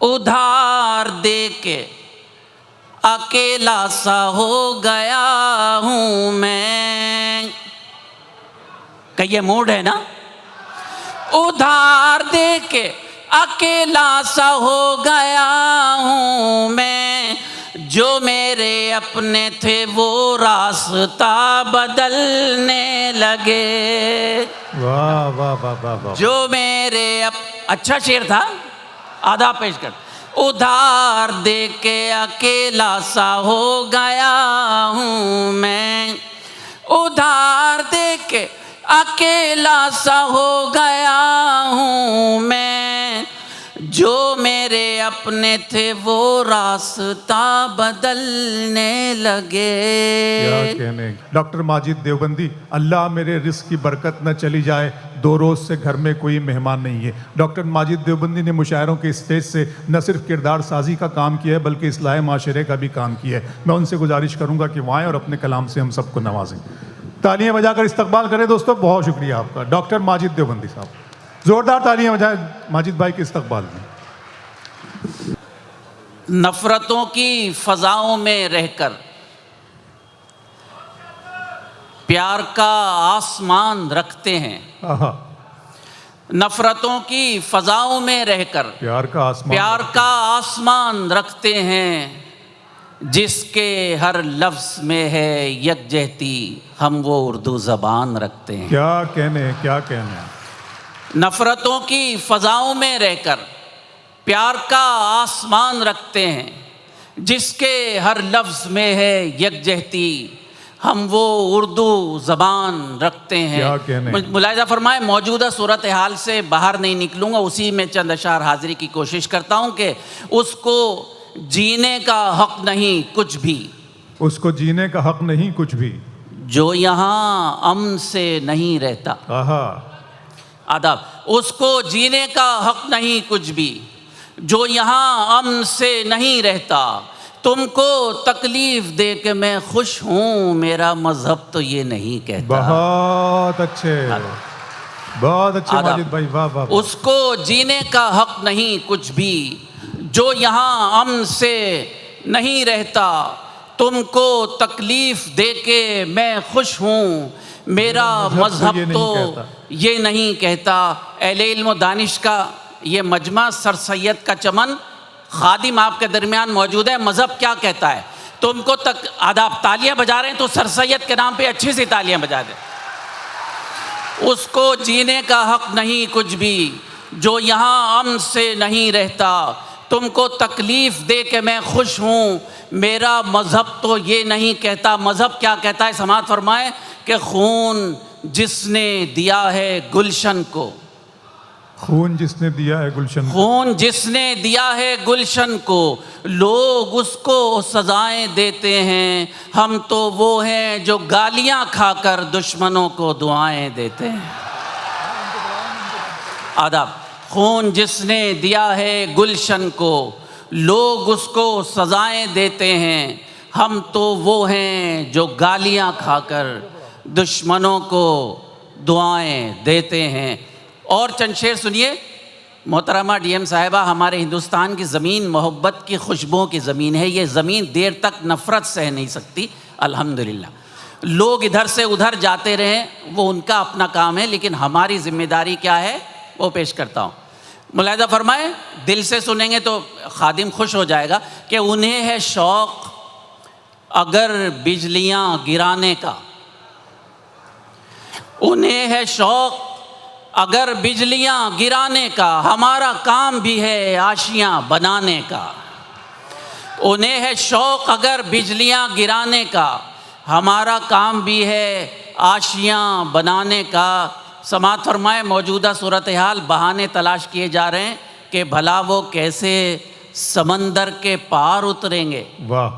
ادھار دے کے اکیلا سا ہو گیا ہوں میں. کہ یہ موڈ ہے نا. ادھار دے کے اکیلا سا ہو گیا ہوں میں، جو میرے اپنے تھے وہ راستہ بدلنے لگے. واہ واہ واہ واہ واہ. جو میرے اچھا شعر تھا، آدھا پیش کر. ادھار دے کے اکیلا سا ہو گیا ہوں میں، ادھار دے کے اکیلا سا ہو گیا ہوں میں، جو میرے اپنے تھے وہ راستہ بدلنے لگے. کیا کہنے. ڈاکٹر ماجد دیوبندی، اللہ میرے رزق کی برکت نہ چلی جائے، 2 روز سے گھر میں کوئی مہمان نہیں ہے. ڈاکٹر ماجد دیوبندی نے مشاعروں کے اسٹیج سے نہ صرف کردار سازی کا کام کیا ہے بلکہ اصلاح معاشرے کا بھی کام کیا ہے. میں ان سے گزارش کروں گا کہ وہ آئیں اور اپنے کلام سے ہم سب کو نوازیں. تالیاں بجا کر استقبال کریں دوستو. بہت شکریہ آپ کا ڈاکٹر ماجد دیوبندی صاحب. زوردار تالیاں بجائیں ماجد بھائی کے استقبال میں. نفرتوں کی فضاؤں میں رہ کر پیار کا آسمان رکھتے ہیں. آہا. نفرتوں کی فضاؤں میں رہ کر پیار کا آسمان رکھتے ہیں، جس کے ہر لفظ میں ہے یکجہتی، ہم وہ اردو زبان رکھتے ہیں. کیا کہنے کیا کہنے. نفرتوں کی فضاؤں میں رہ کر پیار کا آسمان رکھتے ہیں، جس کے ہر لفظ میں ہے یکجہتی، ہم وہ اردو زبان رکھتے ہیں. کیا کہنے. ملاحظہ فرمائے، موجودہ صورتحال سے باہر نہیں نکلوں گا، اسی میں چند اشعار حاضری کی کوشش کرتا ہوں کہ اس کو جینے کا حق نہیں کچھ بھی، اس کو جینے کا حق نہیں کچھ بھی، جو یہاں امن سے نہیں رہتا. آہا. آداب. اس کو جینے کا حق نہیں کچھ بھی، جو یہاں امن سے نہیں رہتا. تم کو تکلیف دے کے میں خوش ہوں، میرا مذہب تو یہ نہیں کہتا. بہت اچھے بہت اچھے ماجد بھائی. واہ واہ. اس کو جینے کا حق نہیں کچھ بھی، جو یہاں امن سے نہیں رہتا. تم کو تکلیف دے کے میں خوش ہوں، میرا مذہب تو یہ نہیں کہتا. اہل علم و دانش کا یہ مجمع سر سید کا چمن، خادم آپ کے درمیان موجود ہے. مذہب کیا کہتا ہے؟ تم کو آداب. تالیاں بجا رہے ہیں تو سر سید کے نام پہ اچھی سی تالیاں بجا دیں. اس کو جینے کا حق نہیں کچھ بھی، جو یہاں امن سے نہیں رہتا. تم کو تکلیف دے کے میں خوش ہوں، میرا مذہب تو یہ نہیں کہتا. مذہب کیا کہتا ہے؟ سماعت فرمائے کہ خون جس نے دیا ہے گلشن کو، خون جس نے دیا ہے گلشن کو، خون جس نے دیا ہے گلشن کو، لوگ اس کو سزائیں دیتے ہیں. ہم تو وہ ہیں جو گالیاں کھا کر دشمنوں کو دعائیں دیتے ہیں. آداب. خون جس نے دیا ہے گلشن کو، لوگ اس کو سزائیں دیتے ہیں. ہم تو وہ ہیں جو گالیاں کھا کر دشمنوں کو دعائیں دیتے ہیں. اور چند شعر سنیے. محترمہ ڈی ایم صاحبہ، ہمارے ہندوستان کی زمین محبت کی خوشبوؤں کی زمین ہے. یہ زمین دیر تک نفرت سہ نہیں سکتی. الحمدللہ لوگ ادھر سے ادھر جاتے رہیں، وہ ان کا اپنا کام ہے، لیکن ہماری ذمہ داری کیا ہے وہ پیش کرتا ہوں. ملاحظہ فرمائے، دل سے سنیں گے تو خادم خوش ہو جائے گا کہ انہیں ہے شوق اگر بجلیاں گرانے کا، انہیں ہے شوق اگر بجلیاں گرانے کا، ہمارا کام بھی ہے آشیاں بنانے کا. انہیں ہے شوق اگر بجلیاں گرانے کا، ہمارا کام بھی ہے آشیاں بنانے کا. سماعت فرمائے، موجودہ صورتحال بہانے تلاش کیے جا رہے ہیں کہ بھلا وہ کیسے سمندر کے پار اتریں گے. واہ.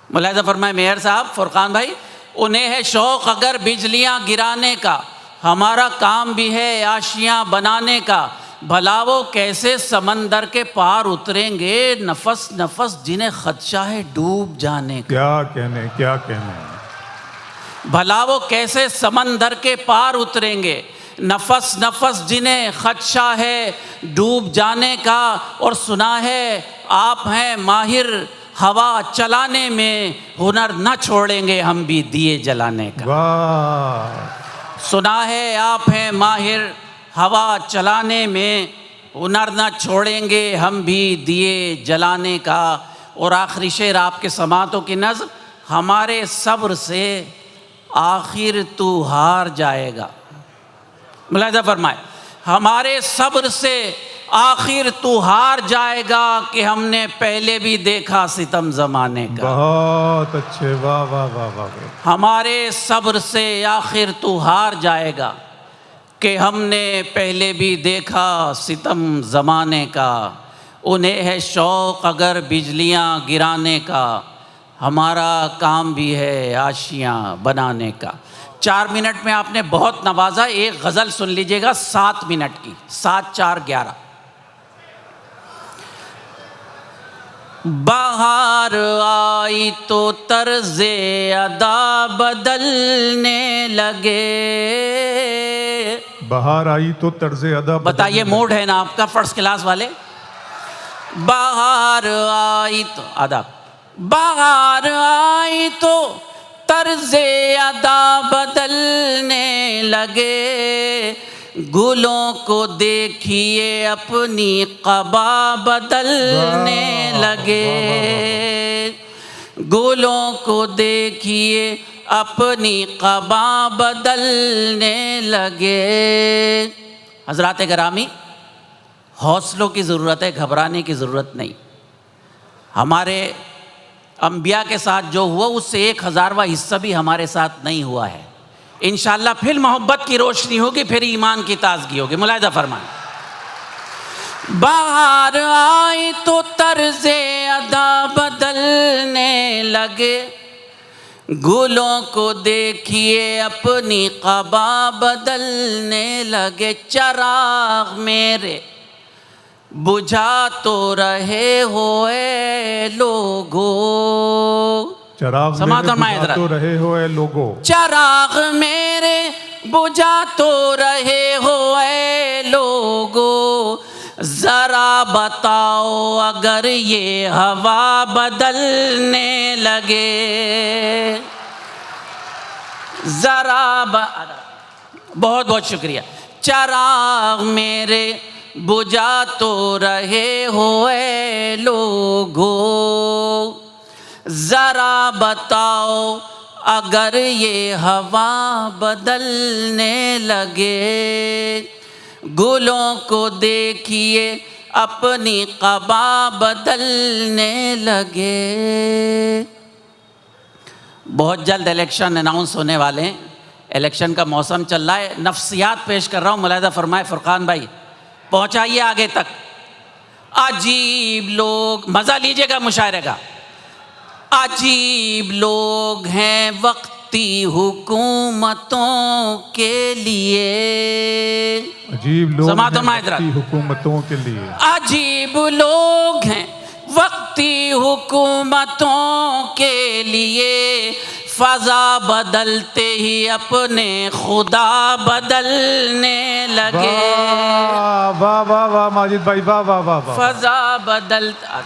ملاحظہ فرمائے میئر صاحب، فرقان بھائی، انہیں ہے شوق اگر بجلیاں گرانے کا، ہمارا کام بھی ہے آشیاں بنانے کا. بھلا وہ کیسے سمندر کے پار اتریں گے، نفس نفس جنہیں خدشہ ہے ڈوب جانے کا. کیا کہنے کیا کہنے. بھلا وہ کیسے سمندر کے پار اتریں گے، نفس نفس جنہیں خدشہ ہے ڈوب جانے کا، اور سنا ہے آپ ہیں ماہر ہوا چلانے میں، ہنر نہ چھوڑیں گے ہم بھی دیے جلانے کا۔ واہ، سنا ہے آپ ہیں ماہر ہوا چلانے میں، ہنر نہ چھوڑیں گے ہم بھی دیے جلانے کا۔ اور آخری شعر آپ کے سماعتوں کی نظر، ہمارے صبر سے آخر تو ہار جائے گا۔ ملاحظہ فرمائے، ہمارے صبر سے آخر تو ہار جائے گا، کہ ہم نے پہلے بھی دیکھا ستم زمانے کا۔ بہت اچھے، واہ واہ واہ واہ واہ۔ ہمارے صبر سے آخر تو ہار جائے گا، کہ ہم نے پہلے بھی دیکھا ستم زمانے کا۔ انہیں ہے شوق اگر بجلیاں گرانے کا، ہمارا کام بھی ہے آشیاں بنانے کا۔ 4 منٹ میں آپ نے بہت نوازا، ایک غزل سن لیجئے گا 7 منٹ کی، 7 4 11۔ بہار آئی تو طرز ادا بدلنے لگے۔ بہار آئی تو طرز ادا بتائیے موڈ ہے نا آپ کا فرسٹ کلاس والے؟ بہار آئی تو ادا، بہار آئی تو طرز ادا بدلنے لگے، گلوں کو دیکھیے اپنی قبا بدلنے لگے، گلوں کو دیکھیے اپنی قبا بدلنے لگے۔ حضرات گرامی، حوصلوں کی ضرورت ہے، گھبرانے کی ضرورت نہیں۔ ہمارے انبیاء کے ساتھ جو ہوا اس سے 1000واں حصہ بھی ہمارے ساتھ نہیں ہوا ہے۔ انشاءاللہ پھر محبت کی روشنی ہوگی، پھر ایمان کی تازگی ہوگی۔ ملاحظہ فرمائیں، بہار آئی تو طرز ادا بدلنے لگے، گلوں کو دیکھیے اپنی قبا بدلنے لگے، چراغ میرے بجھا تو رہے ہو اے لوگو، چراغ سماعت میرے فرمائیں بجھا ذرا، تو رہے ہو اے لوگو، چراغ میرے بجھا تو رہے ہو اے لوگو، ذرا بتاؤ اگر یہ ہوا بدلنے لگے، ذرا بہت بہت شکریہ۔ چراغ میرے بجھا تو رہے ہو اے لوگو، ذرا بتاؤ اگر یہ ہوا بدلنے لگے، گلوں کو دیکھیے اپنی قبا بدلنے لگے۔ بہت جلد الیکشن اناؤنس ہونے والے ہیں، الیکشن کا موسم چل رہا ہے۔ نفسیات پیش کر رہا ہوں، ملاحظہ فرمائے فرقان بھائی، پہنچائیے آگے تک۔ عجیب لوگ، مزہ لیجئے گا مشاعرے کا۔ عجیب لوگ ہیں وقتی حکومتوں کے لیے، عجیب لوگ سماعت ہیں فرمائیں ذرا، وقتی حکومتوں کے لیے، عجیب لوگ ہیں وقتی حکومتوں کے لیے، فضا بدلتے ہی اپنے خدا بدلنے لگے۔ واہ واہ واہ واہ ماجد بھائی، واہ واہ واہ واہ، فضا بدلتا،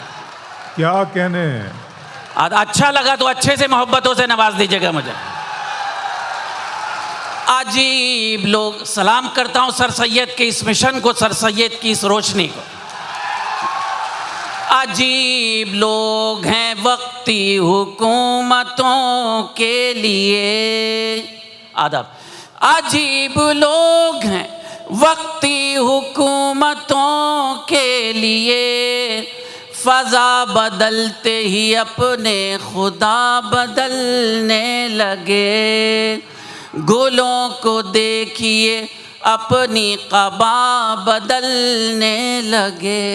کیا کہنے ہیں۔ اچھا لگا تو اچھے سے محبتوں سے نواز دیجیے گا مجھے۔ عجیب لوگ، سلام کرتا ہوں سر سید کے اس مشن کو، سر سید کی اس روشنی کو۔ عجیب لوگ ہیں وقتی حکومتوں کے لیے، آداب، عجیب لوگ ہیں وقتی حکومتوں کے لیے، فضا بدلتے ہی اپنے خدا بدلنے لگے، گلوں کو دیکھیے اپنی قبا بدلنے لگے۔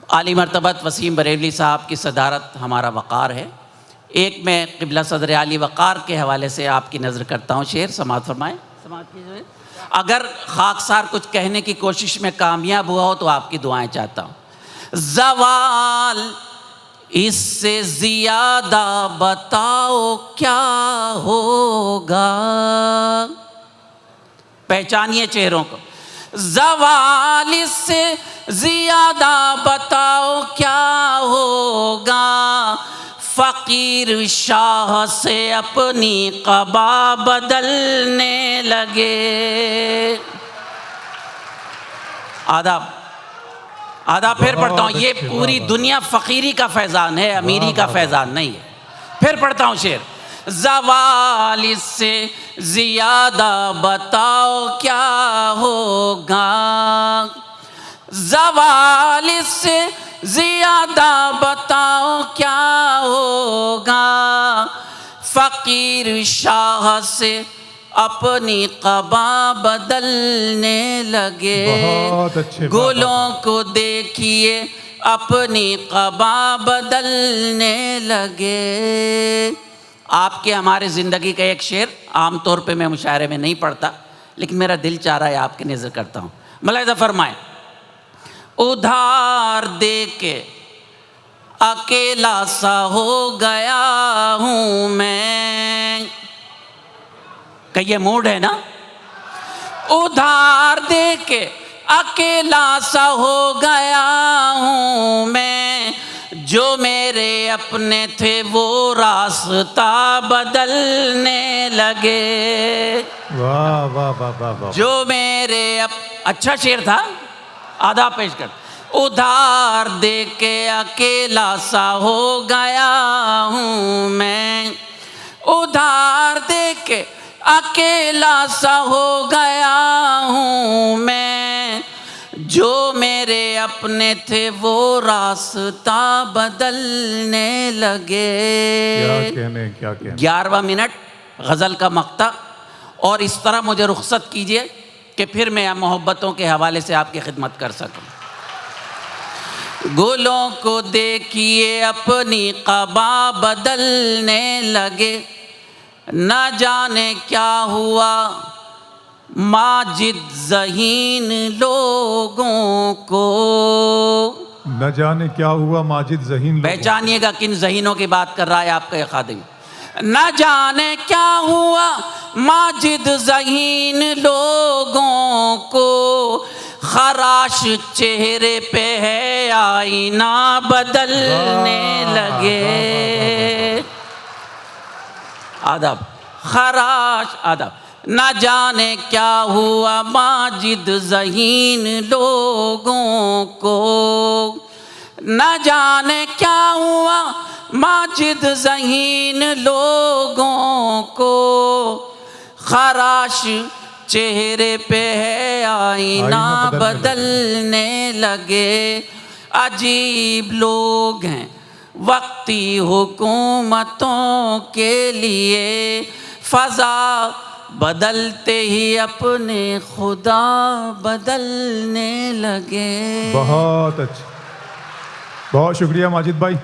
عالی مرتبت وسیم بریلوی صاحب کی صدارت ہمارا وقار ہے۔ ایک میں قبلہ صدر عالی وقار کے حوالے سے آپ کی نظر کرتا ہوں، شعر سماعت فرمائیں، سماعت کیجئے۔ اگر خاکسار کچھ کہنے کی کوشش میں کامیاب ہوا ہو تو آپ کی دعائیں چاہتا ہوں۔ زوال اس سے زیادہ بتاؤ کیا ہوگا، پہچانیے چہروں کو. زوال اس سے زیادہ بتاؤ کیا ہوگا, فقیر شاہ سے اپنی قبا بدلنے لگے. آداب آداب. پھر پڑھتا ہوں. یہ پوری دنیا فقیری کا فیضان ہے, امیری کا فیضان نہیں ہے. پھر پڑھتا ہوں شعر. زوال اس سے زیادہ بتاؤ کیا ہوگا, زوال اس سے زیادہ بتاؤ کیا ہوگا, فقیر شاہ سے اپنی قبا بدلنے لگے. بہت اچھے. گلوں کو دیکھیے اپنی قبا بدلنے لگے. آپ کے ہمارے زندگی کا ایک شعر عام طور پہ میں مشاعرے میں نہیں پڑھتا, لیکن میرا دل چاہ رہا ہے آپ کی نظر کرتا ہوں. ملاحظہ فرمائیں. ادھار دے کے اکیلا سا ہو گیا ہوں میں. کہ یہ موڈ ہے نا. ادھار دے کے اکیلا سا ہو گیا ہوں میں, جو میرے اپنے تھے وہ راستہ بدلنے لگے. واہ واہ واہ واہ واہ. جو میرے اچھا شعر تھا, آدھا پیش کر. ادھار دے کے اکیلا سا ہو گیا ہوں میں, ادھار دے کے اکیلا سا ہو گیا ہوں میں, جو میرے اپنے تھے وہ راستہ بدلنے لگے. کیا کہنے کیا کہنے. 11واں منٹ غزل کا مقطع. اور اس طرح مجھے رخصت کیجئے کہ پھر میں محبتوں کے حوالے سے آپ کی خدمت کر سکوں. گلوں کو دیکھیے اپنی قبا بدلنے لگے, نہ جانے کیا ہوا ماجد ذہین لوگوں کو. نہ جانے کیا ہوا ماجد ذہین لوگوں. پہچانیے گا کن ذہینوں کی بات کر رہا ہے آپ کا یہ خادم. نہ جانے کیا ہوا ماجد ذہین لوگوں کو, خراش چہرے پہ ہے آئینہ بدلنے لگے. آداب. خراش. آداب. نہ جانے کیا ہوا ماجد ذہین لوگوں کو, نہ جانے کیا ہوا ماجد ذہین لوگوں کو, خراش چہرے پہ ہے آئینہ بدلنے لگے. عجیب لوگ ہیں وقتی حکومتوں کے لیے, فضا بدلتے ہی اپنے خدا بدلنے لگے. بہت اچھا. بہت شکریہ ماجد بھائی.